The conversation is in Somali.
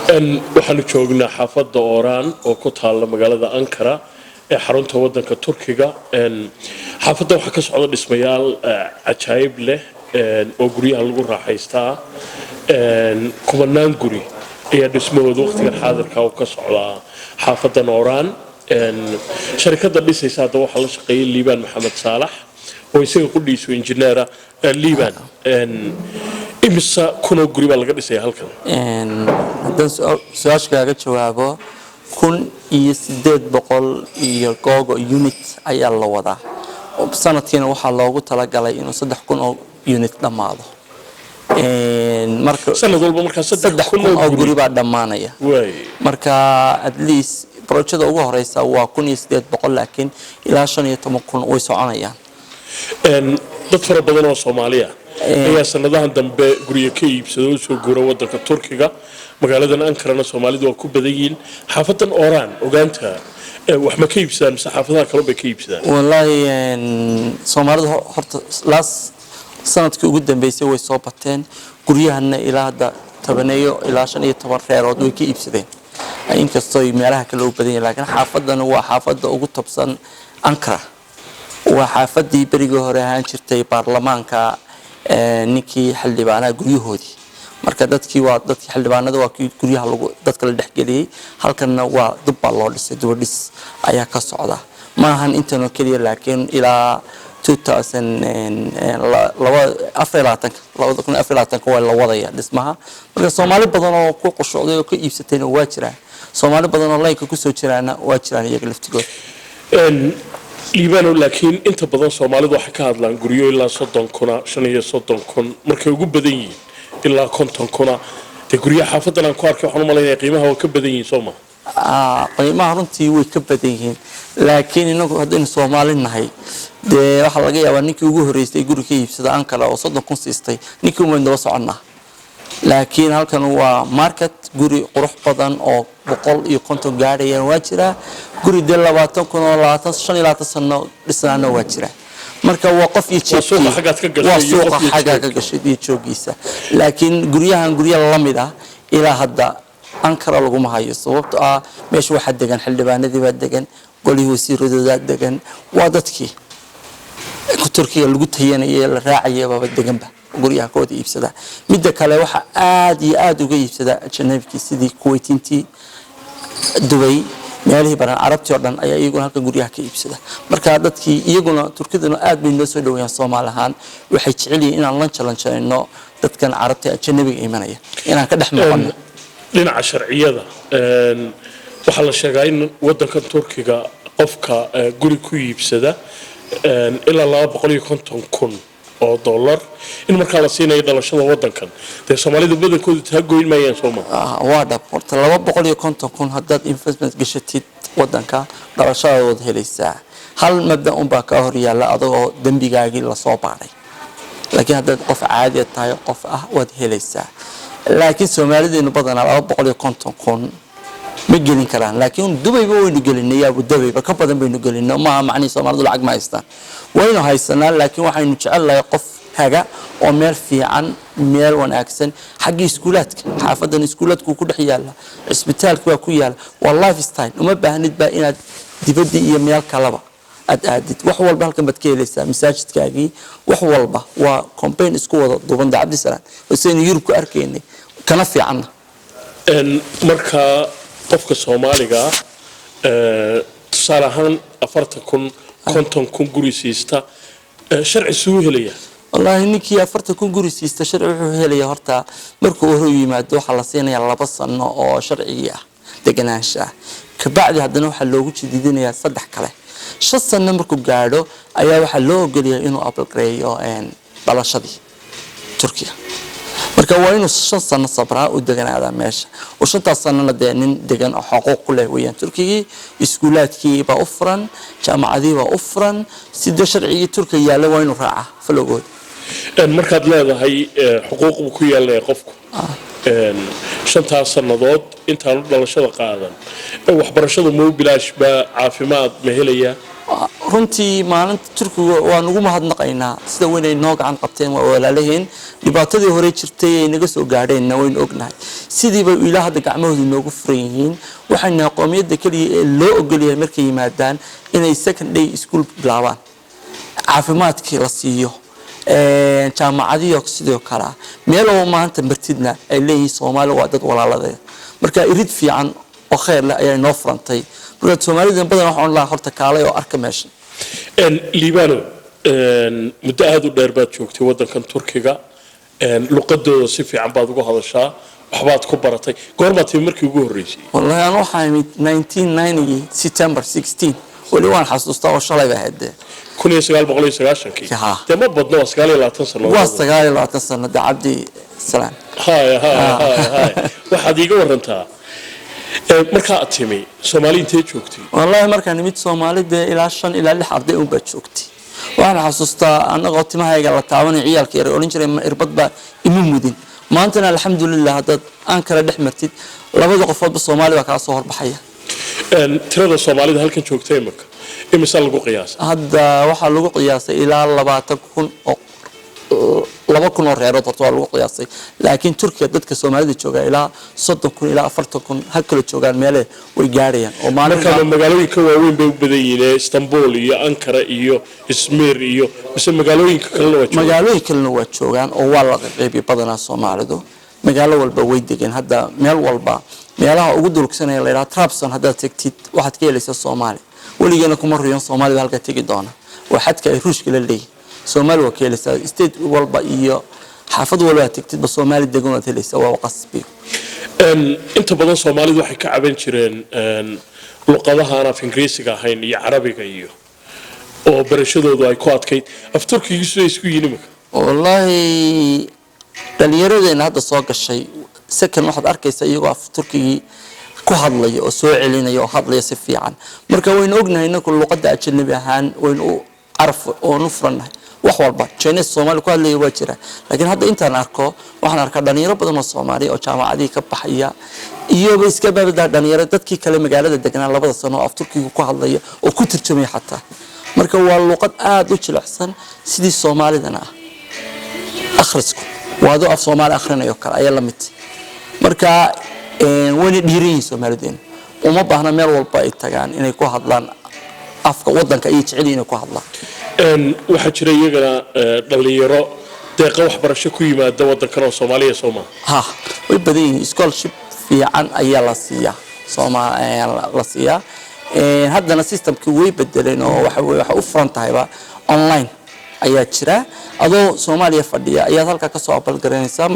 waxaanu joognaa xaafadda Oran oo ku taala magaalada Ankara ee xarunta wadanka Turkiga xaafadda waxa ka socda dhismayaal ajaayib leh oo guryaha lagu raaxaystaa kumanaan guri ayaa dhismahooda waqtiga xaadirka oo ka socda xaafadda Oran shirkadda dhisaysa hadda waxa la shaqeeyay Liibaan Maxamed Saalax oo isaga qudhiisu injineera Liibaan imisa kuno guri baa laga dhisay halkan haddaan su-aashkaaga jawaabo 1800 iyo googo unit ayaa la wadaa sanadkiina waxaa loogu talagalay inuu 3000 oo unit dhamaado marka sanad walba marka 3000 oo guri baa dhamaanaya marka at least projectka ugu horeysa waa 1800 laakiin ilaa 15,000 way soconayaan dad fara badan oo Soomaaliya ayaa sanadahan dambe guriga ka iibsaday soo guura wadanka Turkiga magaalada Ankara Soomaalidu waa ku badayeen xaafadan Oran ogaanta wax ma ka iibsadaan saxaafadaha kale bay ka iibsadaan wallahi Soomaalidu horta laas sanadkii ugu dambeysay way soo bateen guryahana ilaa hadda 10 ilaa 15 reerood way ka iibsadeen inkastoo meelaha kale u badan laakiin xaafadan waa xaafada ugu tabsan Ankara waa xaafadii bariga hore ahaan jirtay baarlamaanka ninkii xildhibaanaha guryahoodii marka dadkii xildhibaanada waa guryaha lagu dadka la dhaxgeliyay halkana waa dib baa loo dhisay dibadhis ayaa ka socda ma ahan intan kaliya laakiin ilaa 2024 waa la wadaya dhismaha marka Soomaali badan oo ku qoshoday oo ka iibsatayna waa jiraan Soomaali badan oo layka ku soo jiraana waa jiraan iyaga laftigooda Liibaan laakiin inta badan Soomaalidu waxa ka hadlaan guryo ilaa 30,000 markay ugu badan yihiin ilaa 50,000 ee guryaha xaafadan aan ku arkay waxaan u maleynayaa qiimaha oo ka badan yihiin Soomaa qiimaha runtii way ka badan yihiin laakiin inagu haddii Soomaali nahay de waxa laga yaabaa ninkii ugu horeysay guri ka iibsada Ankara oo 30,000 siistay ninkii uma daba soconnaa laakiin halkan waa market guri qurux badan oo 150 gaaraya waa jira guri 20,000 oo 25 sano dhisnaana waa jira marka waa qof iyo suuqa xagaad ka gashay iyo joogiisa laakiin guryahan la mid ah ilaa hadda Ankara lagu ma hayo sababtoo ah meesha waxa degan xildhibaanadii baa degan golihii wasiiradooda degan waa dadkii ku Turkiga lagu tayanayay la raacayay baba deganba guryaha kooda iibsada midda kale waxa aad iyo aad uga iibsada ajnabiga sidii Kuwaitintii Dubai meelihii baran Arabtii oo dhan ayaa iyaguna halka guryaha ka iibsada marka dadkii iyaguna Turkiduna aad bay noo soo dhaweeyaan Soomaalihan waxay jecel yihiin inaan la challenge-ayno dadkan Arabta ajnabiga iimanaya inaan ka dhaxnoqono dhinaca sharciyada waxa la sheegay in wadanka Turkiga qofka guri ku iibsada ilaa 250,000 oo dollar in marka la siinayo dhalashada wadankan de Soomaalidu badankoodu taagoyn maayeen Soomaa waa dhab horta 250,000 haddaad investment gashatid wadanka dhalashadooda helaysaa hal mabda baa ka hor yaala adoo dambigaagii la soo baaray laakiin haddaad qof caadi tahay qof ah waad helaysaa laakiin Soomaalidu badanaa 250,000 ma gelin karaan laakiin Dubai waynu gelinay Abu Dhabi ka badan baynu gelinay ma macni Soomaalidu lacag ma haystaan waynu haysanaa laakiin waxaynu jecelahay qof haga oo meel fiican meel wanaagsan xagga iskuulaadka xaafadan iskuulaadku ku dhex yaala isbitaalku waa ku yaala waa lifestyle uma baahnid ba inaad dibadda iyo meel kalaba aadid wax walba halkan bad ka helaysaa masaajidkaagii wax walba waa campaign isku wada dubanda abdisalaam oo Yurub ku arkaynay kana fiican marka qofka Soomaaliga salahan 40,000 50,000 guri siista sharci soo helaya wallahi ninkii 40,000 guri siista sharci wuxuu helaya horta markuu hore yimaado waxa la siinayaa 2 sano oo sharci ah deganaansha ka bacdi haddana waxa loogu jididinayaa 3 kale 5 sano markuu gaadho ayaa waxa loo ogoliyay inuu upgrade dhalashadii Turkiga marka waa inuu 5 sano sabraa u deganaada meesha oo 5 sano nin degan oo xuquuq ku leh weeyaan Turkiga iskuulaadkii baa u furan jaamacadii baa u furan sida sharciga Turkiga yaala waa inuu raaca falowgood markaad leedahay xuquuq ku yeelay qofku 5 sanadood intaan dhalashada qaadan waxbarashadu ma bilaash ba caafimaad ma helaya runtii maalinta Turkiga waan ugu mahadnaqaynaa sida weyn ay noo gacan qabteen waa walaalaheen dhibaatadii hore jirtay ay naga soo gaadheen wayn ognahay sidii bay ilaa hadda gacmahooda noogu furan yihiin waxayna qoomiyadda kaliya ee loo ogol yahay markay yimaadaan inay second day school bilaabaan caafimaadkii la siiyo jaamacadiyo sidoo kale meel oo maanta martidna ay leeyihiin Soomaali waa dad walaalada marka irid fiican oo khayr leh ayay noo furantay marka Soomaalida badan waxaan la horta kaalay oo arka meesha liibano muddo aad u dheer baad joogtay wadankan Turkiga luqadooda si fiican baad uga hadashaa waxbaad ku baratay goorma tii markii ugu horeysay wallahi aan waxaan 1990 September 16 wali waan xasuustaa oo shalay baa hadda 1990 dema badno 29 sano waa 29 sano abdisalaam هاي waxaad iiga warantaa marka aad timi Soomaali intee joogtay wallahi markaan nimid Soomaalida ilaa 5 ilaa 6 arday u baa joogtay waxaan xasuustaa anagoo timahayga la taabanay ciyaalka yar oo oran jiray irbad baa imu mudin maantana alxamdulillah dad aan kala dhexmartid labada qofood Soomaali waa ka soo horbaxaya tirada Soomaalida halkan joogtay marka imisa lagu qiyaasay hadda waxa lagu qiyaasay ilaa 20,000 oo 2,000 reerood oo lagu qiyaasay laakiin Turkiga dadka Soomaalida jooga ilaa 30,000 ilaa 40,000 halka joogaan meel way gaarayaan oo maalinka magaalooyinka waaweyn bay u badan yihiin Istanbul iyo Ankara iyo Izmir iyo mise magaalooyinka kale waa joogaan oo waa la qeybi badanaa Soomaalidu magaalo walba way degan hadda meel walba meelaha ugu dulksanay la yiraahdo Trabzon hadda tagtid waxaad ka helaysaa Soomaali waligeena kuma riyoon Soomaalida halka tagi doona waxaadka ay ruushka la leeyahay Soomaali waa ka helaysaa state walba iyo xaafad walba tagtid ba Soomaali degan waad helaysaa waa qasbi inta badan Soomaalidu waxay ka caban jireen luqadaha aan af Ingiriisiga ahayn iyo Carabiga iyo oo barashadoodu ay ku adkayd af Turkigiisu isku yihiin wallahi dhalinyaradeena hadda soo gashay second waxaad arkaysaa iyagoo af Turkigi ku hadlaya oo soo celinaya oo hadlaya si fiican marka waynu ognahay inuu luqadda ajnabi ahaan waynu arf oo nufranahay wax walba Chinese Soomaali ku hadlaya waa jira laakiin hadda intaan arko waxaan arkaa dhalinyaro badan oo Soomaali oo jaamacadii ka baxaya iyo iska baabada dhalinyaro dadkii kale magaalada deganaa labada sano af Turkiga ku hadlaya oo ku tarjumay xataa marka waa luqad aad u jilicsan sidii Soomaalidana akhrisku waado af Soomaali akhrinayo kale ayaa la mid marka wani dhiirin Soomaalideen uma baahna meel walba ay tagaan inay ku hadlaan afka wadanka ay jecel inay ku hadlaan waxa jira iyagana dhalinyaro deeqa waxbarasho ku yimaada wadankan oo Soomaaliya ha way badan yihiin scholarship fiican ayaa la siiyaa Soomaaliya la siiyaa haddana systemkii way bedeleen oo waxa u furan tahayba online ayaa jira adoo Soomaaliya fadhiya ayaa halka ka soo abal garanaysaa